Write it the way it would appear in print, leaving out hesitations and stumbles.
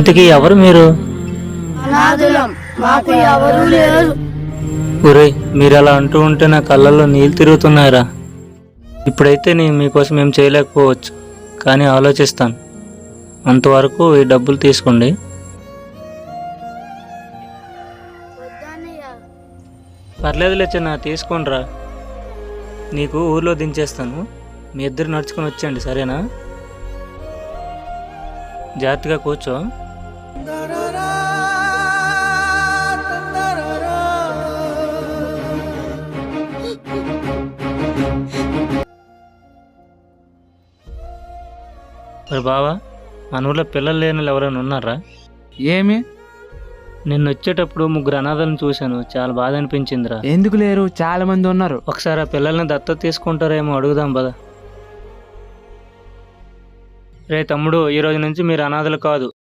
ఇంతకీ ఎవరు మీరు? అనాథులం, మాకు ఎవరూ లేరు. ఒరేయ్, మీరు అలా అంటూ ఉంటే నా కళ్ళల్లో నీళ్ళు తిరుగుతున్నాయిరా. ఇప్పుడైతే నేను మీకోసం ఏం చేయలేకపోవచ్చు, కానీ ఆలోచిస్తాను. అంతవరకు ఈ డబ్బులు తీసుకోండి. వద్దన్నయ్య. పర్లేదులే చిన్న, తీసుకోండిరా. నీకు ఊర్లో దించేస్తాను. మీ ఇద్దరు నడుచుకొని వచ్చేయండి, సరేనా? జాగ్రత్తగా కూర్చో. మరి బావా, మన ఊళ్ళో పిల్లలు లేని వాళ్ళు ఎవరైనా ఉన్నారా? ఏమి? నిన్న వచ్చేటప్పుడు 3 అనాథలను చూశాను, చాలా బాధ అనిపించిందిరా. ఎందుకు లేరు? చాలా మంది ఉన్నారు. ఒకసారి ఆ పిల్లల్ని దత్తత తీసుకుంటారేమో అడుగుదాం పద. రే తమ్ముడు, ఈ రోజు నుంచి మీరు అనాథలు కాదు,